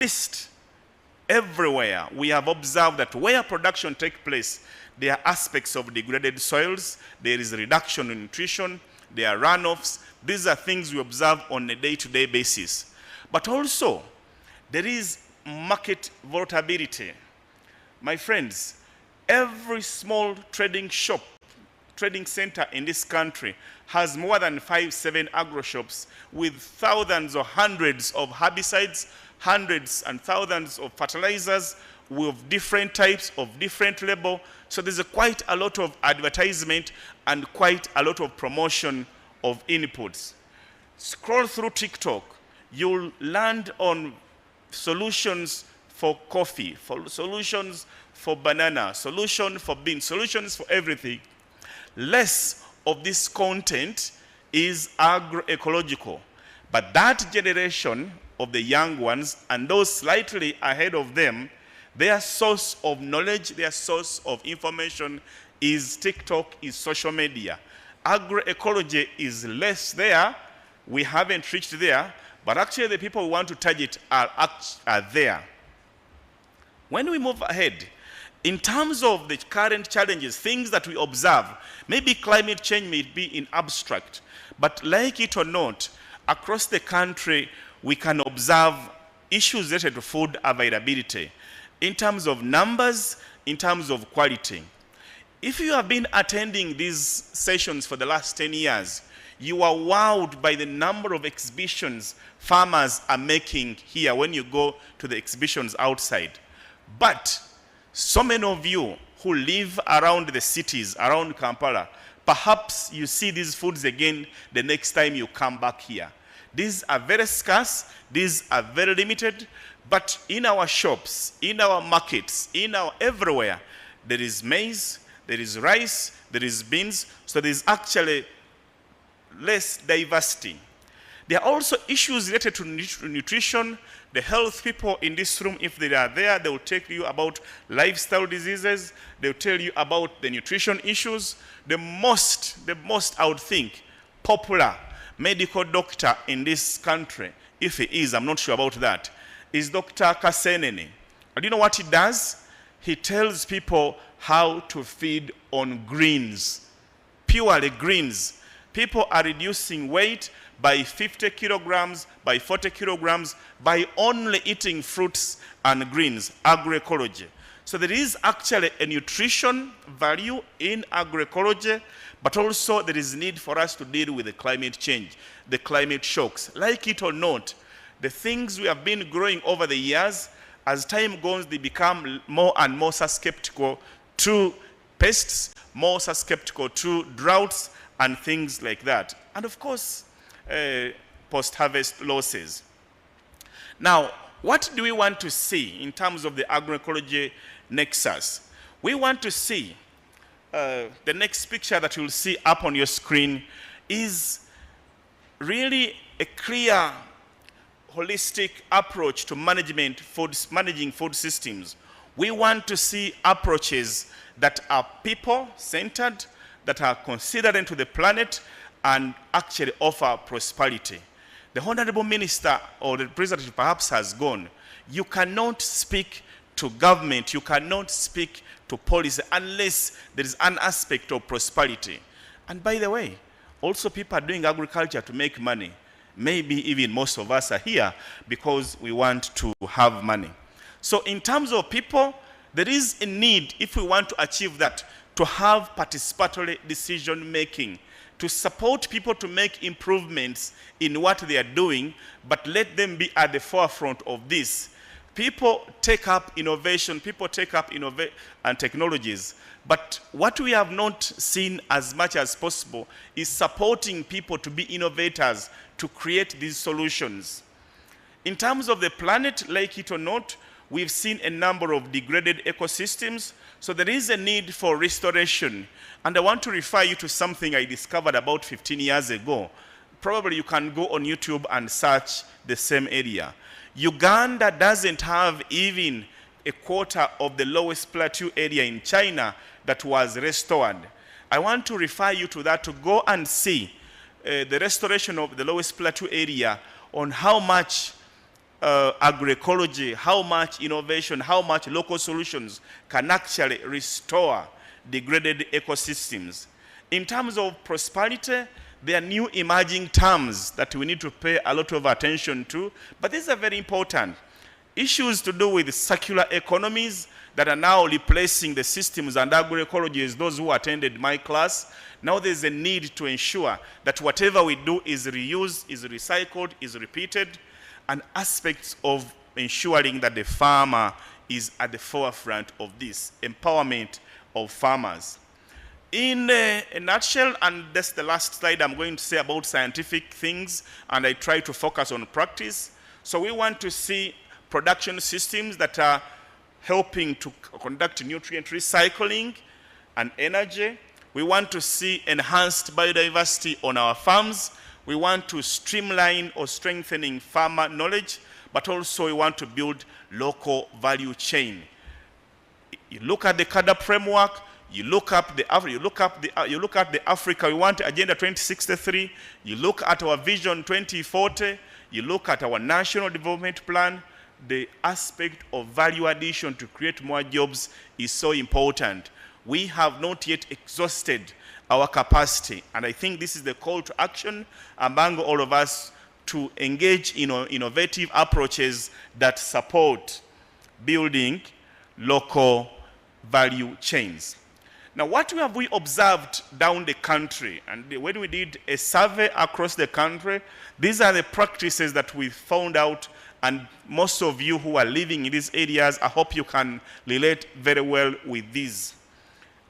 least everywhere, we have observed that where production takes place, there are aspects of degraded soils, there is a reduction in nutrition, there are runoffs. These are things we observe on a day-to-day basis. But also, there is market volatility. My friends, every small trading shop, trading center in this country has more than 5-7 agro shops with thousands or hundreds of herbicides, hundreds and thousands of fertilizers with different types of different label. So there's quite a lot of advertisement and quite a lot of promotion of inputs. Scroll through TikTok, you'll land on solutions for coffee, for solutions for banana, solutions for beans, solutions for everything. Less of this content is agroecological. But that generation of the young ones and those slightly ahead of them, their source of knowledge, their source of information is TikTok, is social media. Agroecology is less there. We haven't reached there, but actually the people we want to target are there. When we move ahead, in terms of the current challenges, things that we observe, maybe climate change may be in abstract, but like it or not, across the country, we can observe issues related to food availability in terms of numbers, in terms of quality. If you have been attending these sessions for the last 10 years, you are wowed by the number of exhibitions farmers are making here when you go to the exhibitions outside. But so many of you who live around the cities, around Kampala, perhaps you see these foods again the next time you come back here. These are very scarce, these are very limited, but in our shops, in our markets, in our everywhere, there is maize, there is rice, there is beans, so there is actually less diversity. There are also issues related to nutrition. The health people in this room, if they are there, they will tell you about lifestyle diseases. They will tell you about the nutrition issues. The most, I would think, popular medical doctor in this country, if he is, I'm not sure about that, is Dr. Kasenene. And you know what he does? He tells people how to feed on greens, purely greens. People are reducing weight by 50 kilograms, by 40 kilograms, by only eating fruits and greens, agroecology. So there is actually a nutrition value in agroecology, but also there is need for us to deal with the climate change, the climate shocks. Like it or not, the things we have been growing over the years, as time goes, they become more and more susceptible to pests, more susceptible to droughts and things like that. And of course, post-harvest losses. Now, what do we want to see in terms of the agroecology nexus? We want to see, the next picture that you'll see up on your screen is really a clear, holistic approach to managing food systems. We want to see approaches that are people-centered, that are considerate to the planet, and actually offer prosperity. The Honorable Minister or the President perhaps has gone. You cannot speak to government, you cannot speak to policy unless there is an aspect of prosperity. And by the way, also people are doing agriculture to make money. Maybe even most of us are here because we want to have money. So in terms of people, there is a need, if we want to achieve that, to have participatory decision making, to support people to make improvements in what they are doing, but let them be at the forefront of this. People take up innovation, people take up and technologies, but what we have not seen as much as possible is supporting people to be innovators, to create these solutions. In terms of the planet, like it or not, we've seen a number of degraded ecosystems, so there is a need for restoration. And I want to refer you to something I discovered about 15 years ago. Probably you can go on YouTube and search the same area. Uganda doesn't have even a quarter of the lowest plateau area in China that was restored. I want to refer you to that to go and see the restoration of the lowest plateau area, on how much agroecology, how much innovation, how much local solutions can actually restore degraded ecosystems. In terms of prosperity, there are new emerging terms that we need to pay a lot of attention to, but these are very important. Issues to do with circular economies that are now replacing the systems and agroecology, as those who attended my class. Now there's a need to ensure that whatever we do is reused, is recycled, is repeated, and aspects of ensuring that the farmer is at the forefront of this empowerment of farmers. In a nutshell, and that's the last slide I'm going to say about scientific things, and I try to focus on practice. So we want to see production systems that are helping to conduct nutrient recycling and energy. We want to see enhanced biodiversity on our farms. We want to streamline or strengthening farmer knowledge, but also we want to build local value chain. You look at the CADA framework, you look at the Africa we want Agenda 2063, you look at our Vision 2040, you look at our National Development Plan. The aspect of value addition to create more jobs is so important. We have not yet exhausted our capacity, and I think this is the call to action among all of us to engage in innovative approaches that support building local value chains. Now, what have we observed down the country? And when we did a survey across the country, these are the practices that we found out, and most of you who are living in these areas, I hope you can relate very well with these.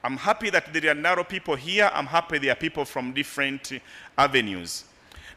I'm happy that there are narrow people here. I'm happy there are people from different avenues.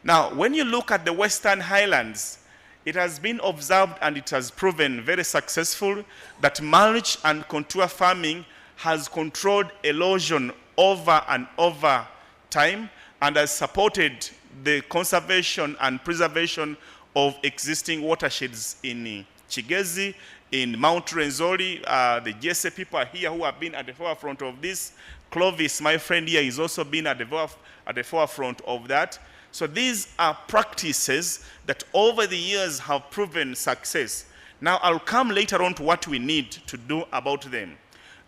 Now, when you look at the Western Highlands, it has been observed and it has proven very successful that mulch and contour farming has controlled erosion over and over time and has supported the conservation and preservation of existing watersheds in Kigezi, in Mount Rwenzori. The GSA people are here who have been at the forefront of this. Clovis, my friend here, is also been at the forefront of that. So these are practices that over the years have proven success. Now I'll come later on to what we need to do about them.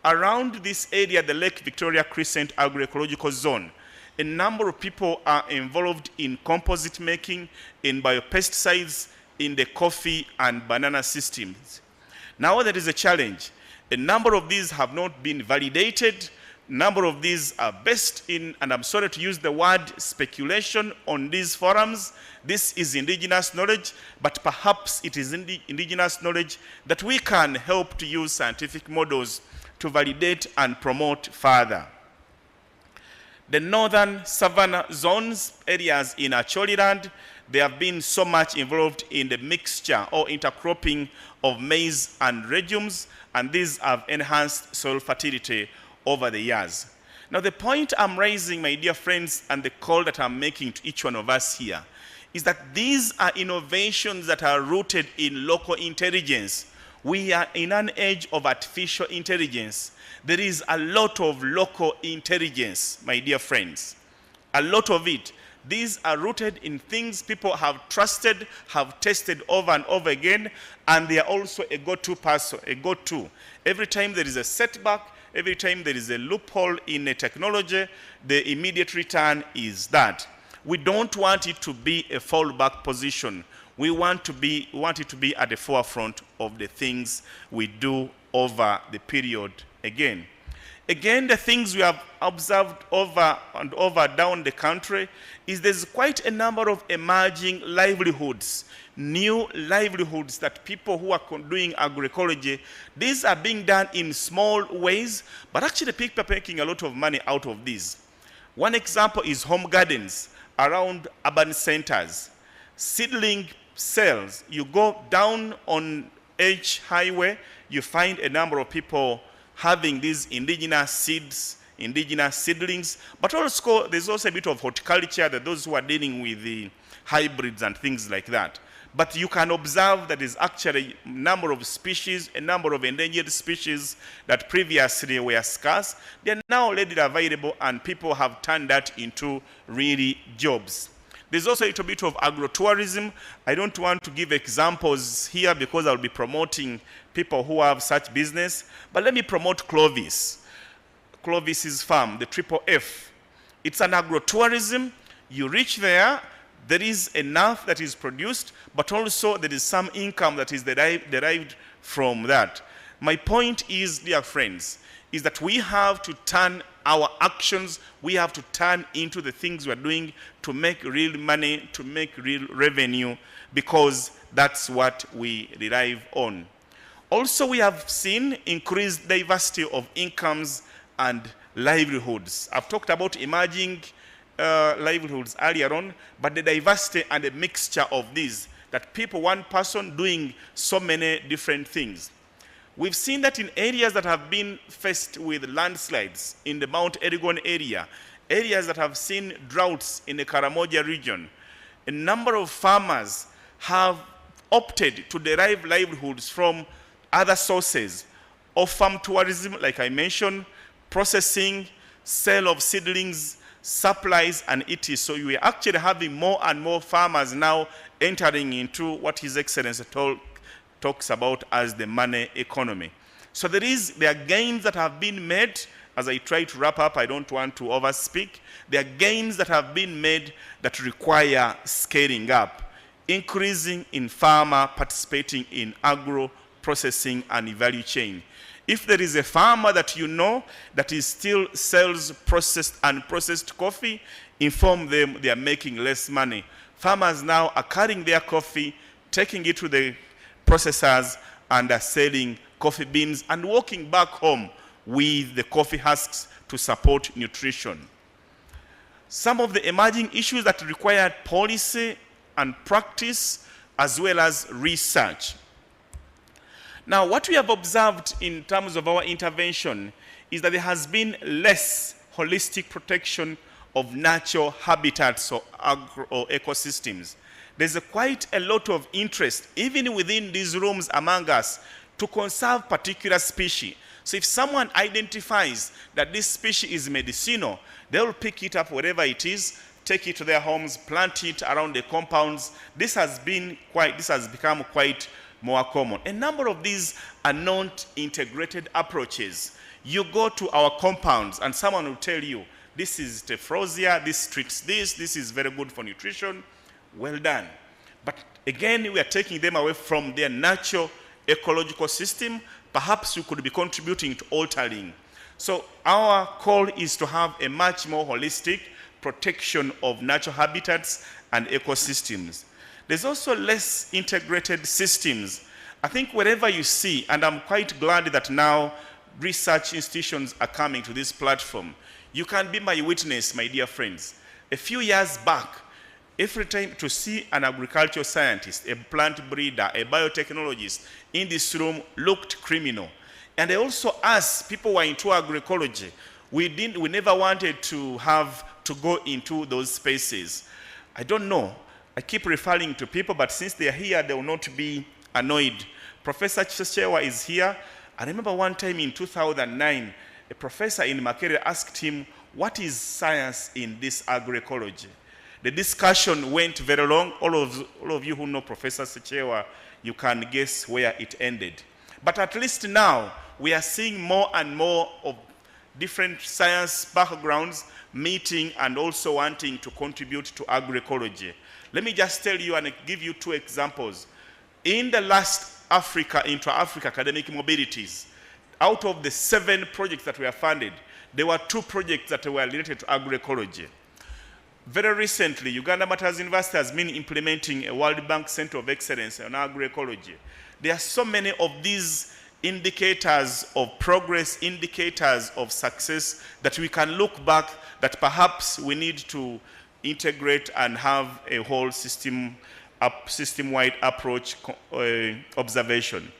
Around this area, the Lake Victoria Crescent Agroecological Zone, a number of people are involved in composite making, in biopesticides, in the coffee and banana systems. Now there is a challenge. A number of these have not been validated. A number of these are based in, and I'm sorry to use the word speculation on these forums. This is indigenous knowledge, but perhaps it is indigenous knowledge that we can help to use scientific models to validate and promote further. The northern savanna zones, areas in Acholiland, they have been so much involved in the mixture or intercropping of maize and legumes, and these have enhanced soil fertility over the years. Now the point I'm raising, my dear friends, and the call that I'm making to each one of us here, is that these are innovations that are rooted in local intelligence. We are in an age of artificial intelligence. There is a lot of local intelligence, my dear friends. A lot of it. These are rooted in things people have trusted, have tested over and over again, and they are also a go-to person, a go-to. Every time there is a setback, every time there is a loophole in a technology, the immediate return is that. We don't want it to be a fallback position. We want it to be at the forefront of the things we do over the period again. Again, the things we have observed over and over down the country is there's quite a number of emerging livelihoods, new livelihoods that people who are doing agroecology, these are being done in small ways, but actually people are making a lot of money out of these. One example is home gardens around urban centers. Seedling sales, you go down on H Highway, you find a number of people having these indigenous seeds, indigenous seedlings, but also there's also a bit of horticulture, that those who are dealing with the hybrids and things like that. But you can observe that there's actually a number of species, a number of endangered species that previously were scarce. They're now readily available, and people have turned that into really jobs. There's also a little bit of agro-tourism. I don't want to give examples here because I'll be promoting people who have such business, but let me promote Clovis. Clovis's farm, the Triple F. It's an agro-tourism. You reach there, there is enough that is produced, but also there is some income that is derived from that. My point is, dear friends, is that we have to turn our actions, we have to turn into the things we're doing to make real money, to make real revenue, because that's what we rely on. Also, we have seen increased diversity of incomes and livelihoods. I've talked about emerging livelihoods earlier on, but the diversity and the mixture of these, that people, one person doing so many different things. We've seen that in areas that have been faced with landslides in the Mount Elgon area, areas that have seen droughts in the Karamoja region, a number of farmers have opted to derive livelihoods from other sources of farm tourism, like I mentioned, processing, sale of seedlings, supplies, and etc. So we are actually having more and more farmers now entering into what His Excellency talks about as the money economy. So there are gains that have been made. As I try to wrap up, I don't want to overspeak. There are gains that have been made that require scaling up, increasing in farmer participating in agro processing and value chain. If there is a farmer that you know that is still sells processed and unprocessed coffee, inform them they are making less money. Farmers now are carrying their coffee, taking it to the processors, and are selling coffee beans and walking back home with the coffee husks to support nutrition. Some of the emerging issues that require policy and practice as well as research. Now, what we have observed in terms of our intervention is that there has been less holistic protection of natural habitats or ecosystems. There's quite a lot of interest, even within these rooms among us, to conserve particular species. So if someone identifies that this species is medicinal, they will pick it up wherever it is, take it to their homes, plant it around the compounds. This has become quite more common. A number of these are not integrated approaches. You go to our compounds and someone will tell you, this is tephrosia, this treats this is very good for nutrition. Well done. But again, we are taking them away from their natural ecological system. Perhaps you could be contributing to altering. So our call is to have a much more holistic protection of natural habitats and ecosystems. There's also less integrated systems. I think wherever you see, and I'm quite glad that now research institutions are coming to this platform. You can be my witness, my dear friends. A few years back, every time to see an agricultural scientist, a plant breeder, a biotechnologist in this room looked criminal. And I also asked people who are into agroecology, we never wanted to have to go into those spaces. I don't know. I keep referring to people, but since they are here, they will not be annoyed. Professor Chichewa is here. I remember one time in 2009, a professor in Makerere asked him, what is science in this agroecology? The discussion went very long. All of you who know Professor Chichewa, you can guess where it ended. But at least now, we are seeing more and more of different science backgrounds meeting and also wanting to contribute to agroecology. Let me just tell you and give you two examples. In the last intra-Africa academic mobilities, out of the 7 projects that were funded, there were 2 projects that were related to agroecology. Very recently, Uganda Matters University has been implementing a World Bank Center of Excellence on agroecology. There are so many of these indicators of progress, indicators of success that we can look back that perhaps we need to integrate and have a whole system-wide approach observation.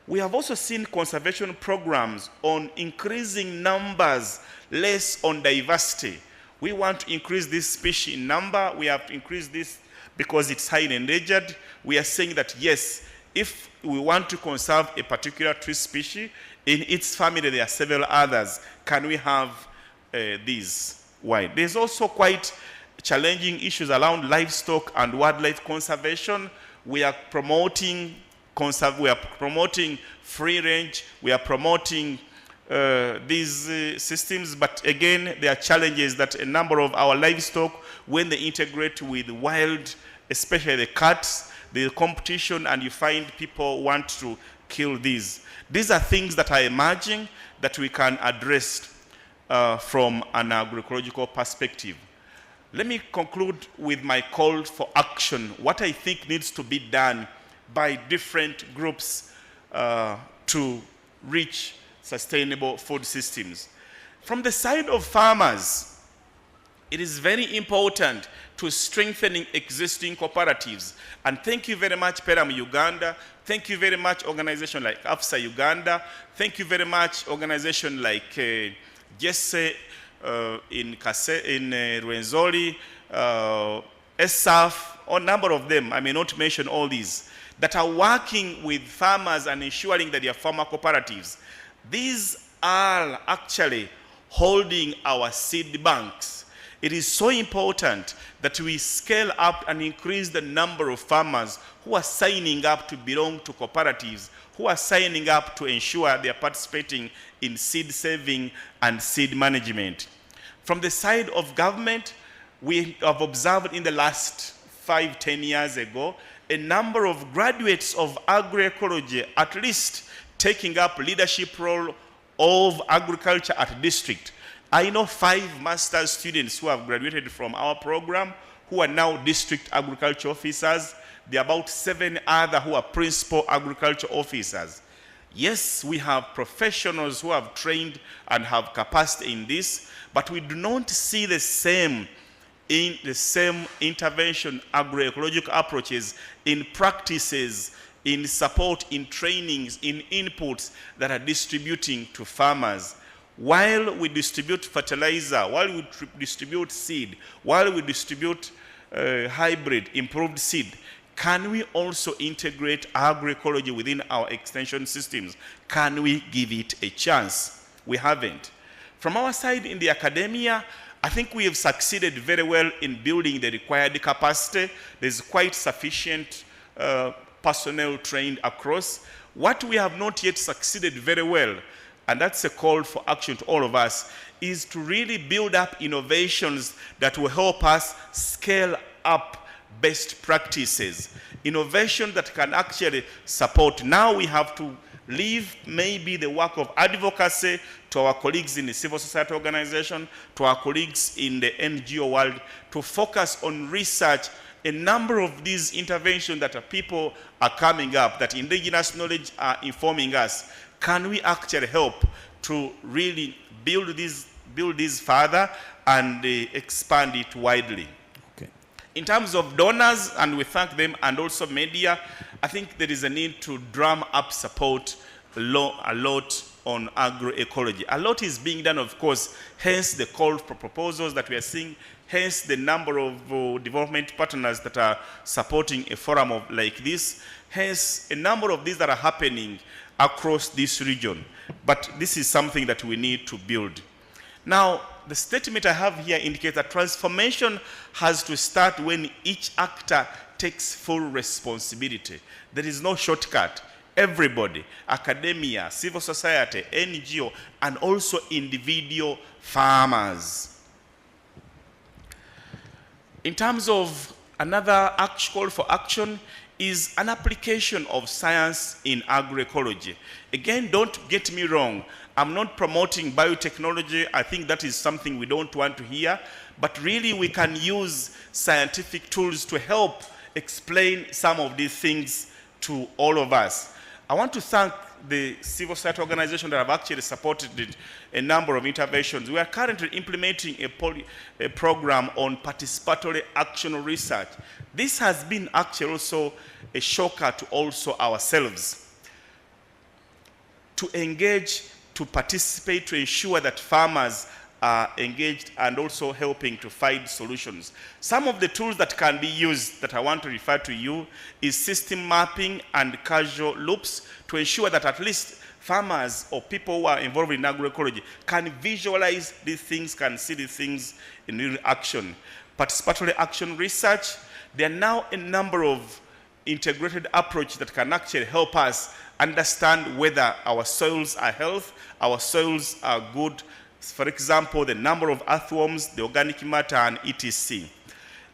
We have also seen conservation programs on increasing numbers, less on diversity. We want to increase this species in number. We have to increase this because it's highly endangered. We are saying that yes, if we want to conserve a particular tree species, in its family there are several others. Can we have these? Why? There's also quite challenging issues around livestock and wildlife conservation. We are promoting free range, we are promoting these systems, but again, there are challenges that a number of our livestock, when they integrate with wild, especially the cats, the competition, and you find people want to kill these. These are things that are emerging that we can address from an agroecological perspective. Let me conclude with my call for action, what I think needs to be done by different groups to reach sustainable food systems. From the side of farmers, it is very important to strengthening existing cooperatives. And thank you very much, Peram Uganda. Thank you very much, organization like AFSA Uganda. Thank you very much, organization like Jesse in Rwenzori, ESAF, a number of them, I may not mention all these, that are working with farmers and ensuring that they are farmer cooperatives. These are actually holding our seed banks. It is so important that we scale up and increase the number of farmers who are signing up to belong to cooperatives, who are signing up to ensure they are participating in seed saving and seed management. From the side of government, we have observed in the last 5-10 years ago, a number of graduates of agroecology at least taking up leadership role of agriculture at district. I know 5 master's students who have graduated from our program who are now district agriculture officers. There are about 7 others who are principal agriculture officers. Yes, we have professionals who have trained and have capacity in this, but we do not see the same intervention agroecological approaches in practices, in support, in trainings, in inputs that are distributing to farmers. While we distribute fertilizer, while we distribute seed, while we distribute hybrid, improved seed, can we also integrate agroecology within our extension systems? Can we give it a chance? We haven't. From our side in the academia, I think we have succeeded very well in building the required capacity. There's quite sufficient personnel trained across. What we have not yet succeeded very well, and that's a call for action to all of us, is to really build up innovations that will help us scale up best practices. Innovation that can actually support. Now we have to leave maybe the work of advocacy to our colleagues in the civil society organization, to our colleagues in the NGO world, to focus on research. A number of these interventions that people are coming up, that indigenous knowledge are informing us, can we actually help to really build this further and expand it widely? Okay. In terms of donors, and we thank them, and also media, I think there is a need to drum up support a lot on agroecology. A lot is being done, of course, hence the call for proposals that we are seeing, hence the number of development partners that are supporting a forum like this, hence a number of these that are happening across this region. But this is something that we need to build. Now, the statement I have here indicates that transformation has to start when each actor takes full responsibility. There is no shortcut. Everybody, academia, civil society, NGO, and also individual farmers. In terms of another call for action is an application of science in agroecology. Again, don't get me wrong. I'm not promoting biotechnology. I think that is something we don't want to hear. But really, we can use scientific tools to help explain some of these things to all of us. I want to thank the civil society organization that have actually supported a number of interventions. We are currently implementing a program on participatory action research. This has been actually also a shocker to also ourselves. To engage, to participate, to ensure that farmers are engaged and also helping to find solutions. Some of the tools that can be used that I want to refer to you is system mapping and causal loops to ensure that at least farmers or people who are involved in agroecology can visualize these things, can see these things in real action. participatory action research. There are now a number of integrated approaches that can actually help us understand whether our soils are healthy, our soils are good. For example, the number of earthworms, the organic matter, and etc.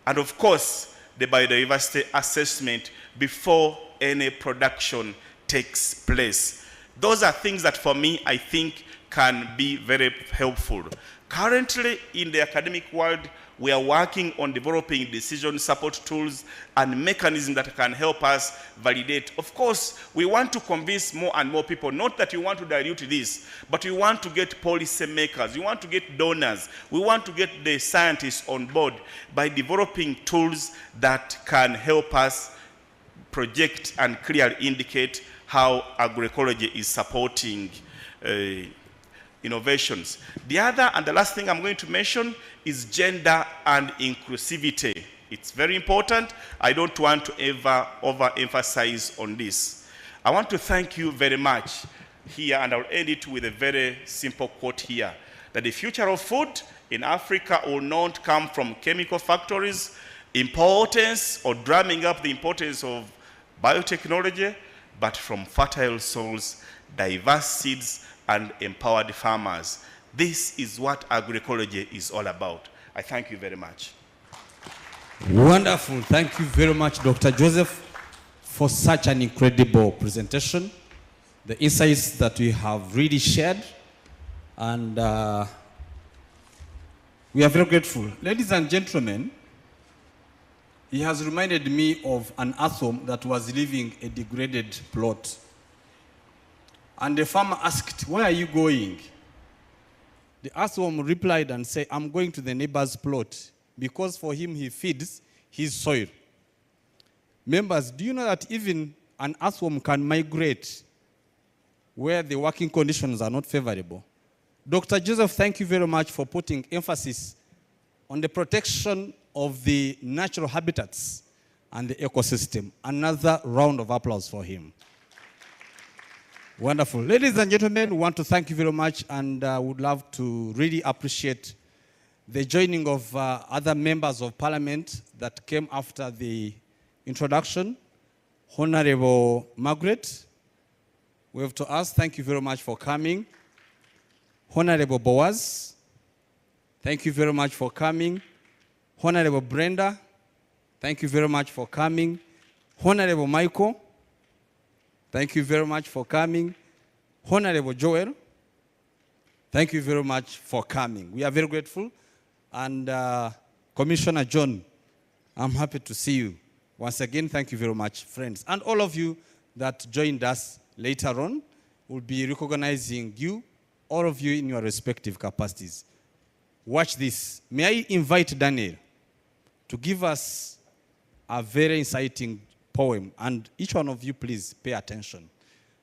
And of course, the biodiversity assessment before any production takes place. Those are things that for me, I think can be very helpful. Currently, in the academic world, we are working on developing decision support tools and mechanisms that can help us validate. Of course, we want to convince more and more people, not that we want to dilute this, but we want to get policy makers, we want to get donors, we want to get the scientists on board by developing tools that can help us project and clearly indicate how agroecology is supporting innovations. The other and the last thing I'm going to mention is gender and inclusivity. It's very important. I don't want to ever overemphasize on this. I want to thank you very much here, and I'll end it with a very simple quote here, that the future of food in Africa will not come from chemical factories, importance or drumming up the importance of biotechnology, but from fertile soils, diverse seeds, and empowered farmers. This is what agroecology is all about. I thank you very much. Wonderful. Thank you very much, Dr. Joseph, for such an incredible presentation. The insights that we have really shared, and we are very grateful. Ladies and gentlemen, he has reminded me of an earthworm that was leaving a degraded plot. And the farmer asked, "Where are you going?" The earthworm replied and said, "I'm going to the neighbor's plot," because for him he feeds his soil. Members, do you know that even an earthworm can migrate where the working conditions are not favorable? Dr. Joseph, thank you very much for putting emphasis on the protection of the natural habitats and the ecosystem. Another round of applause for him. Wonderful. Ladies and gentlemen, we want to thank you very much, and would love to really appreciate the joining of other members of parliament that came after the introduction. Honorable Margaret, we have to ask, thank you very much for coming. Honorable Boaz, thank you very much for coming. Honorable Brenda, thank you very much for coming. Honorable Michael, thank you very much for coming. Honorable Joel, thank you very much for coming. We are very grateful. And Commissioner John, I'm happy to see you. Once again, thank you very much, friends. And all of you that joined us later on, will be recognizing you, all of you in your respective capacities. Watch this. May I invite Daniel to give us a very inciting poem, and each one of you, please pay attention.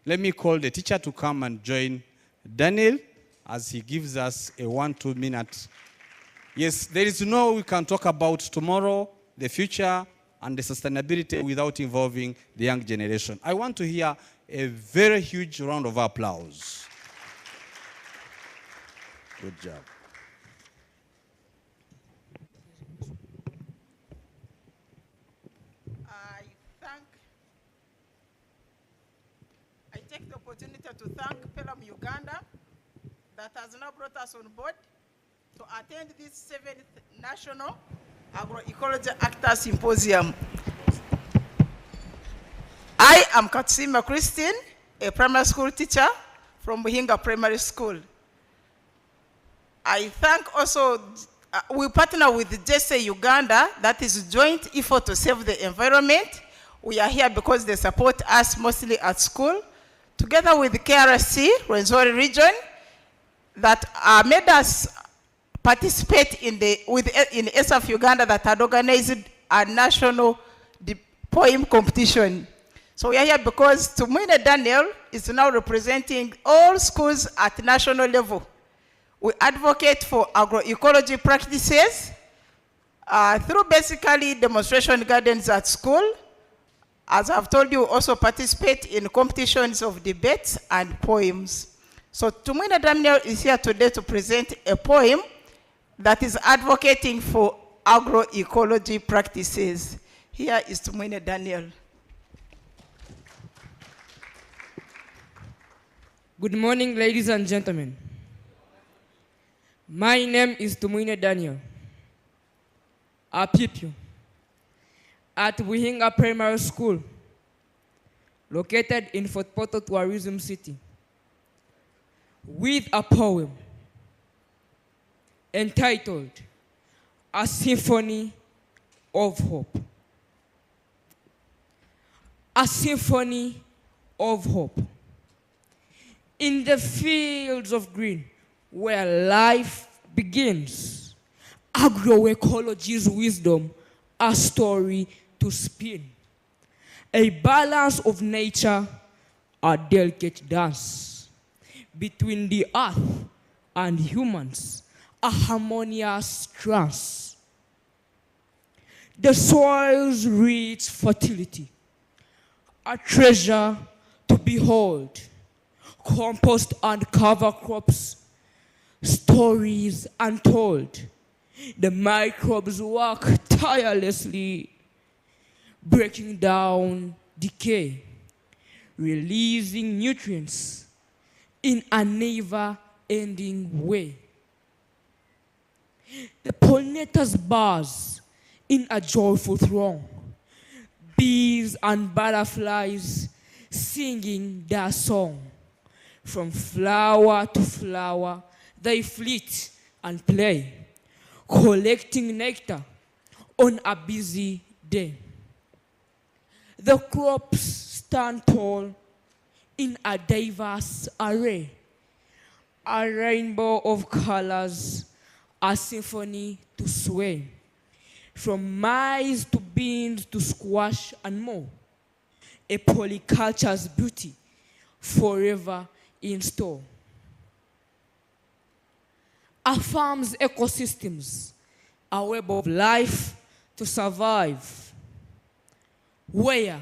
Let me call the teacher to come and join Daniel as he gives us a 1-2 minute. Yes, there is no we can talk about tomorrow, the future, and the sustainability without involving the young generation. I want to hear a very huge round of applause. Good job. I take the opportunity to thank STAR Uganda that has now brought us on board to attend this 7th National Agroecology Actors Symposium. I am Katsima Christine, a primary school teacher from Buhinga Primary School. I thank also, we partner with STAR Uganda, that is joint effort to save the environment. We are here because they support us mostly at school, together with the KRC, Rwenzori region, that made us participate in SF Uganda that had organized a national poem competition. So we are here because Tumwine Daniel is now representing all schools at national level. We advocate for agroecology practices through basically demonstration gardens at school. As I've told you, also participate in competitions of debates and poems. So Tumwine Daniel is here today to present a poem that is advocating for agroecology practices. Here is Tumwine Daniel. Good morning, ladies and gentlemen. My name is Tumwine Daniel, a pupil at Wihinga Primary School, located in Fort Portal Tourism City, with a poem entitled A Symphony of Hope. A symphony of hope. In the fields of green, where life begins, agroecology's wisdom, a story to spin. A balance of nature, a delicate dance between the earth and humans, a harmonious trance. The soil's rich fertility, a treasure to behold. Compost and cover crops, stories untold. The microbes work tirelessly, breaking down decay, releasing nutrients in a never-ending way. The pollinators buzz in a joyful throng, bees and butterflies singing their song. From flower to flower, they flit and play, collecting nectar on a busy day. The crops stand tall in a diverse array, a rainbow of colors, a symphony to sway. From maize to beans to squash and more, a polyculture's beauty forever in store. A farm's ecosystems, a web of life to survive, where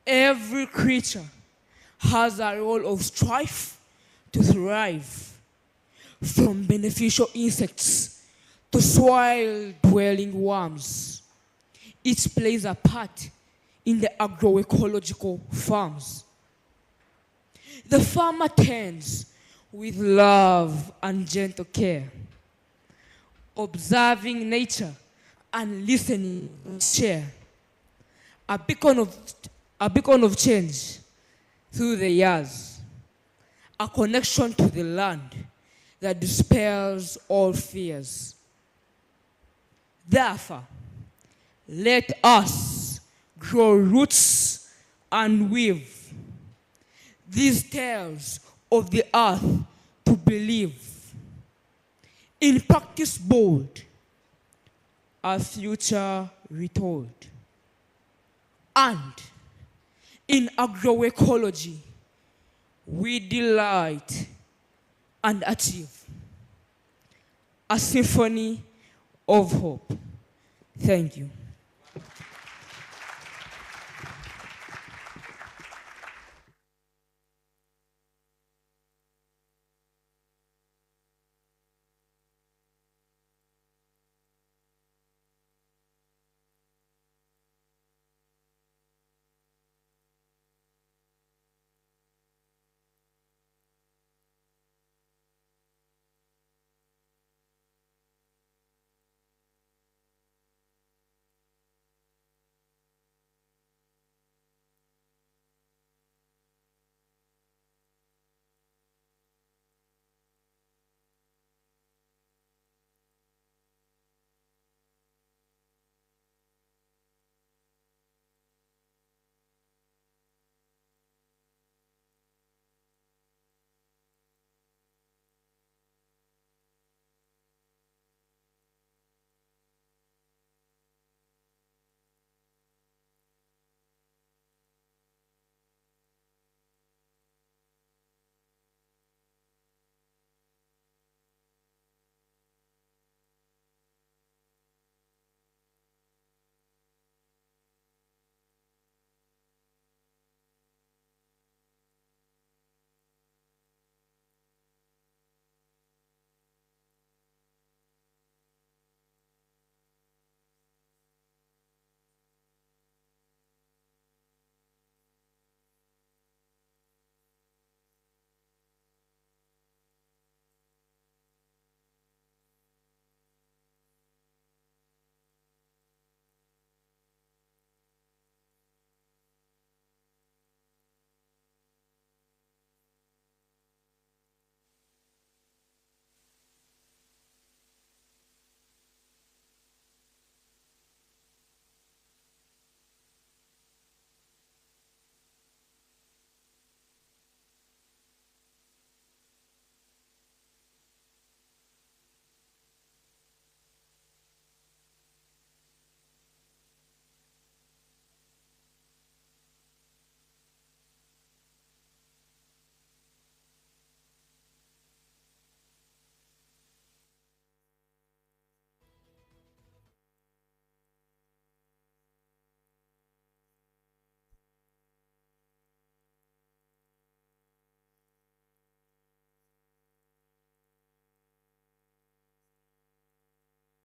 every creature has a role of strife to thrive, from beneficial insects to soil-dwelling worms. Each plays a part in the agroecological farms. The farmer tends with love and gentle care, observing nature and listening with share. A beacon of change through the years, a connection to the land that dispels all fears. Therefore, let us grow roots and weave these tales of the earth to believe. In practice bold, a future retold. And in agroecology, we delight and achieve a symphony of hope. Thank you.